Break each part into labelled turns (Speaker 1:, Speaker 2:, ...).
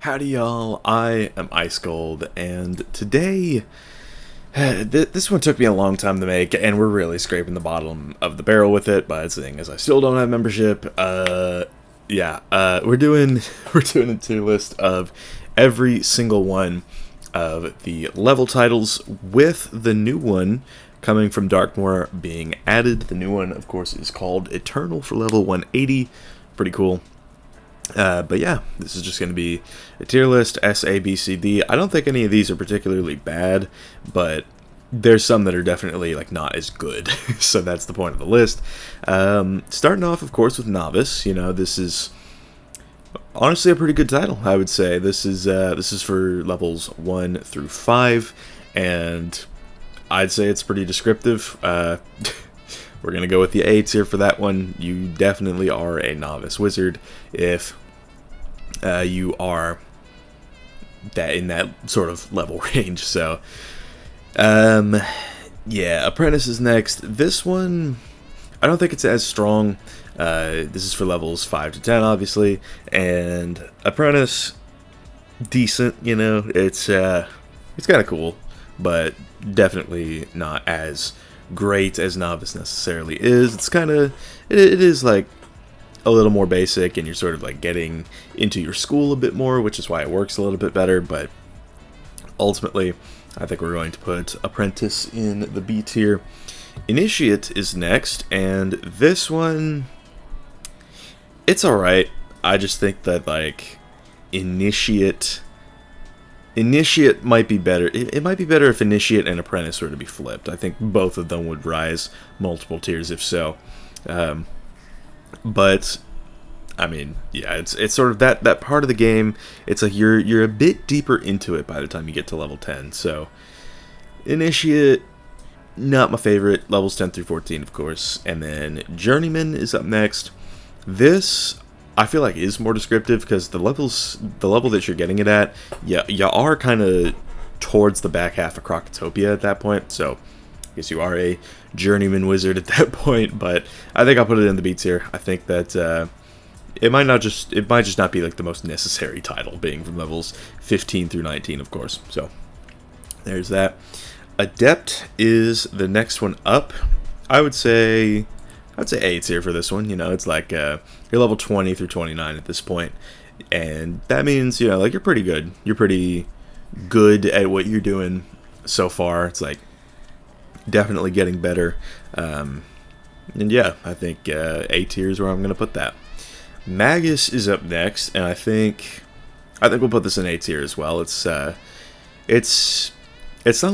Speaker 1: Howdy y'all, I am Ice Gold, and today, this one took me a long time to make, and we're really scraping the bottom of the barrel with it, but seeing as I still don't have membership, we're doing a tier list of every single one of the level titles, with the new one coming from Darkmoor being added. The new one, of course, is called Eternal for level 180, pretty cool. But yeah, this is just going to be a tier list, S, A, B, C, D. I don't think any of these are particularly bad, but there's some that are definitely like not as good. So that's the point of the list. Starting off, of course, with Novice. You know, this is honestly a pretty good title, I would say. This is for levels 1 through 5, and I'd say it's pretty descriptive. We're going to go with the A tier for that one. You definitely are a novice wizard if you are in that sort of level range. So, yeah, Apprentice is next. This one, I don't think it's as strong. This is for levels 5 to 10, obviously. And Apprentice, decent, you know. It's kind of cool, but definitely not as great as Novice necessarily is. It's kind of, it is like a little more basic, and you're sort of like getting into your school a bit more, which is why it works a little bit better. But ultimately, I think we're going to put Apprentice in the B tier. Initiate is next, and this one, it's alright. I just think that like Initiate might be better. It might be better if Initiate and Apprentice were to be flipped. I think both of them would rise multiple tiers if so. But I mean, yeah, it's sort of that part of the game. It's like you're a bit deeper into it by the time you get to level 10. So Initiate, not my favorite. Levels 10 through 14, of course. And then Journeyman is up next. This, I feel like, is more descriptive because the level that you're getting it at, you are kind of towards the back half of Crocotopia at that point, so I guess you are a journeyman wizard at that point. But I think I'll put it in the B tier. I think that it might just not be like the most necessary title, being from levels 15 through 19, of course. So there's that. Adept is the next one up. I'd say A tier for this one. You know, it's like you're level 20 through 29 at this point, and that means, you know, like you're pretty good. You're pretty good at what you're doing so far. It's like definitely getting better. And yeah, I think A tier is where I'm gonna put that. Magus is up next, and I think we'll put this in A tier as well. It's not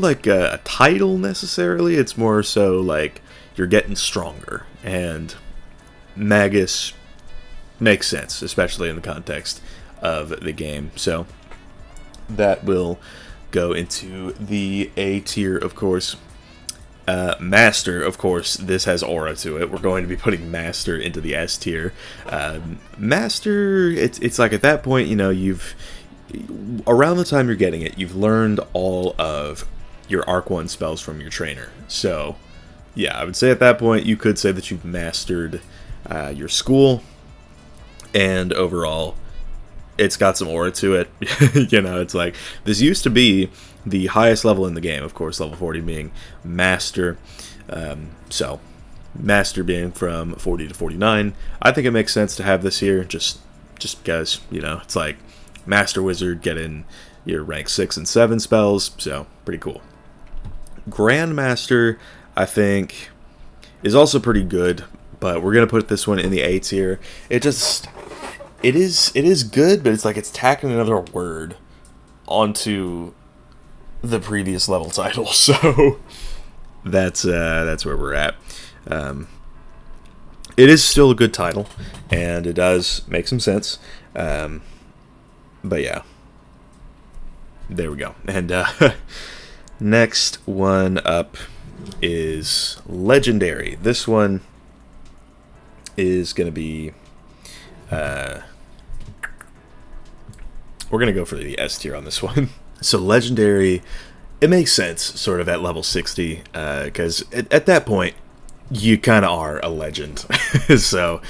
Speaker 1: like a title necessarily. It's more so like you're getting stronger, and Magus makes sense, especially in the context of the game. So that will go into the A tier, of course. Master, of course, this has aura to it. We're going to be putting Master into the S tier. Master, it's like at that point, you know, around the time you're getting it, you've learned all of your Arc 1 spells from your trainer. So yeah, I would say at that point you could say that you've mastered your school, and overall it's got some aura to it. You know, it's like, this used to be the highest level in the game, of course, level 40 being Master. So Master being from 40 to 49, I think it makes sense to have this here, just because, you know, it's like Master Wizard getting your rank 6 and 7 spells, so pretty cool. Grandmaster, I think, is also pretty good, but we're gonna put this one in the A tier. It is good, but it's like it's tacking another word onto the previous level title. So that's where we're at. It is still a good title, and it does make some sense. But yeah, there we go. And next one up is Legendary. This one is going to be, we're going to go for the S tier on this one. So Legendary, it makes sense sort of at level 60, because at that point you kind of are a legend. So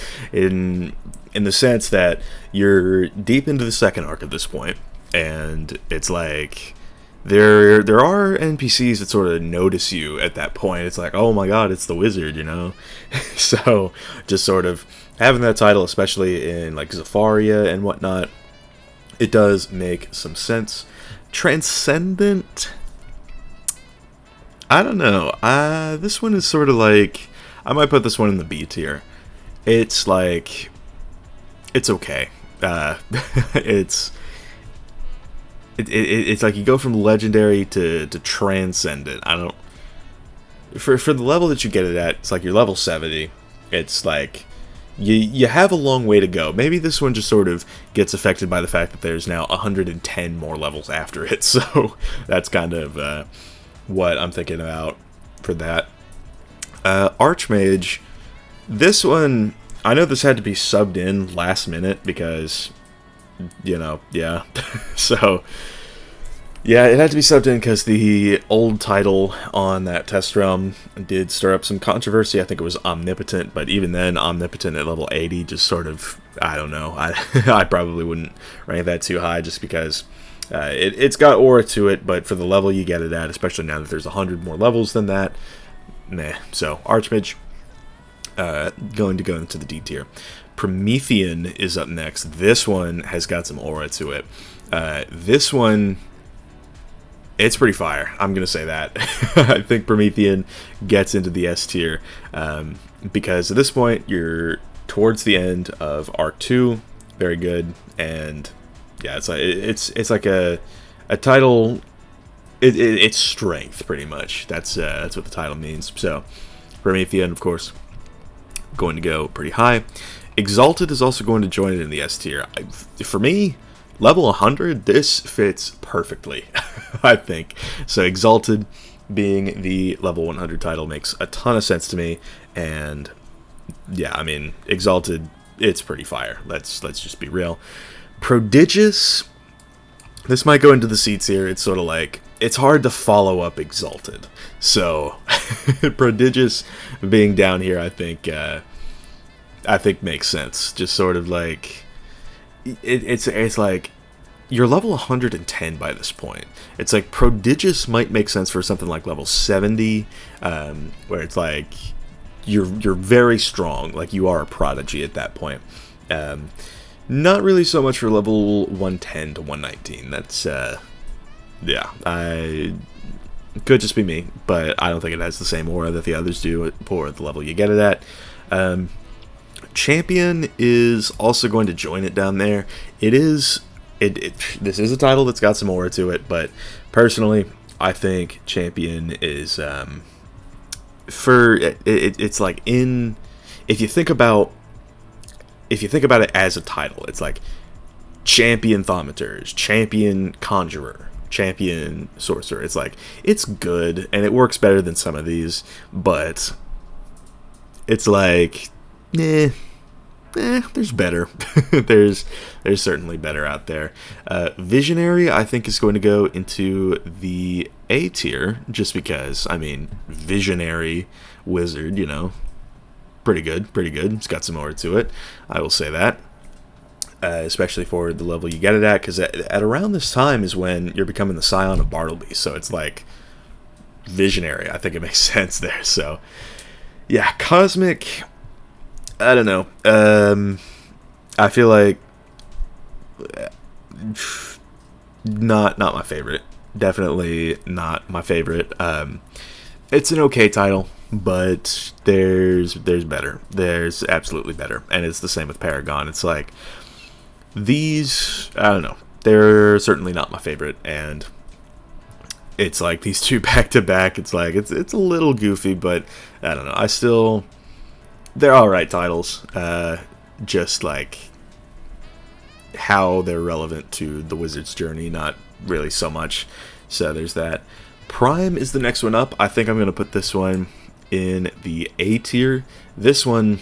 Speaker 1: in the sense that you're deep into the second arc at this point, and it's like there are NPCs that sort of notice you at that point. It's like, oh my god, it's the wizard, you know. So just sort of having that title, especially in like Zafaria and whatnot, it does make some sense. Transcendent, I don't know. This one is sort of like, I might put this one in the B tier. It's like, it's okay. It's like you go from legendary to transcendent. I don't, for the level that you get it at, it's like you're level 70. It's like you have a long way to go. Maybe this one just sort of gets affected by the fact that there's now 110 more levels after it. So that's kind of what I'm thinking about for that. Archmage, this one, I know this had to be subbed in last minute because, you know, yeah. So, yeah, it had to be subbed in because the old title on that test realm did stir up some controversy. I think it was Omnipotent, but even then, Omnipotent at level 80 just sort of, I don't know. I probably wouldn't rank that too high just because it's got aura to it, but for the level you get it at, especially now that there's 100 more levels than that, meh. So, Archmage, going to go into the D tier. Promethean is up next. This one has got some aura to it. This one, it's pretty fire. I'm going to say that. I think Promethean gets into the S tier because at this point, you're towards the end of Arc 2. Very good. And yeah, it's like a title. It's strength, pretty much. That's what the title means. So, Promethean, of course, going to go pretty high. Exalted is also going to join it in the S tier. For me, level 100, this fits perfectly, I think. So Exalted being the level 100 title makes a ton of sense to me. And yeah, I mean, Exalted, it's pretty fire. Let's just be real. Prodigious, this might go into the C tier. It's sort of like, it's hard to follow up Exalted. So Prodigious being down here, I think makes sense. Just sort of like, it's like you're level 110 by this point. It's like Prodigious might make sense for something like level 70, where it's like you're very strong, like you are a prodigy at that point. Not really so much for level 110 to 119. That's yeah, I could just be me, but I don't think it has the same aura that the others do for the level you get it at. Champion is also going to join it down there. This is a title that's got some aura to it, but personally, I think Champion is it's like if you think about it as a title, it's like Champion Thaumaturge, Champion Conjurer, Champion Sorcerer. It's like, it's good and it works better than some of these, but it's like, there's better. there's certainly better out there. Visionary, I think, is going to go into the A tier, just because, I mean, Visionary Wizard, you know, pretty good. It's got some more to it, I will say that. Especially for the level you get it at, because at around this time is when you're becoming the Scion of Bartleby, so it's like, Visionary, I think it makes sense there. So, yeah, Cosmic, I don't know. I feel like not my favorite. Definitely not my favorite. It's an okay title, but there's better. There's absolutely better, and it's the same with Paragon. It's like these, I don't know. They're certainly not my favorite, and it's like these two back to back. It's like it's a little goofy, but I don't know. They're alright titles, just like how they're relevant to the wizard's journey, not really so much. So there's that. Prime is the next one up. I think I'm going to put this one in the A tier. This one,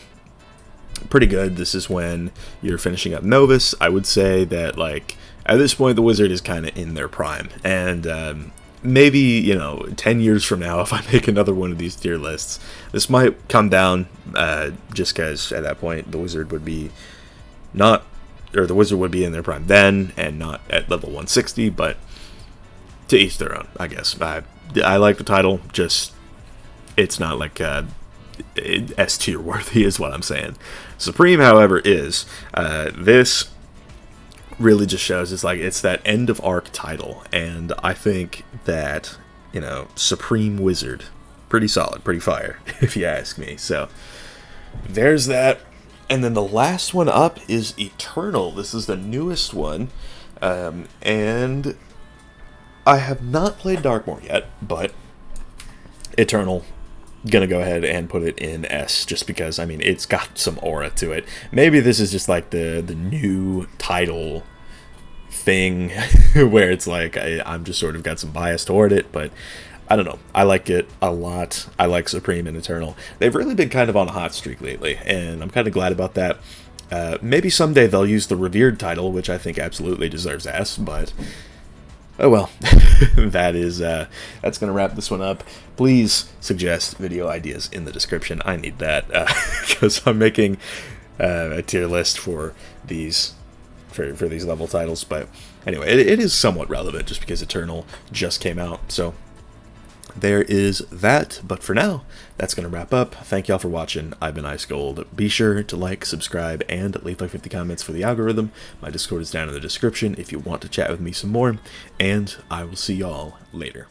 Speaker 1: pretty good. This is when you're finishing up Novus. I would say that, like, at this point, the wizard is kind of in their prime. And maybe, you know, 10 years from now, if I make another one of these tier lists, this might come down just because at that point the wizard would be not, or the wizard would be in their prime then, and not at level 160, but to each their own, I guess. I like the title, just, it's not like S tier worthy is what I'm saying. Supreme, however, is. This really just shows it's that end of arc title, and I think that, you know, Supreme Wizard, pretty solid, pretty fire, if you ask me. So there's that. And then the last one up is Eternal. This is the newest one, and I have not played Darkmoor yet, but Eternal, gonna go ahead and put it in S, just because, I mean, it's got some aura to it. Maybe this is just like the new title thing where it's like I'm just sort of got some bias toward it, but I don't know, I like it a lot. I like Supreme and Eternal. They've really been kind of on a hot streak lately, and I'm kind of glad about that. Maybe someday they'll use the Revered title, which I think absolutely deserves S, but oh well. That's gonna wrap this one up. Please suggest video ideas in the description. I need that, because I'm making a tier list for these for these level titles. But anyway, it is somewhat relevant just because Eternal just came out. So there is that. But for now, that's going to wrap up. Thank y'all for watching. I've been Ice Gold. Be sure to like, subscribe, and leave like 50 comments for the algorithm. My Discord is down in the description if you want to chat with me some more. And I will see y'all later.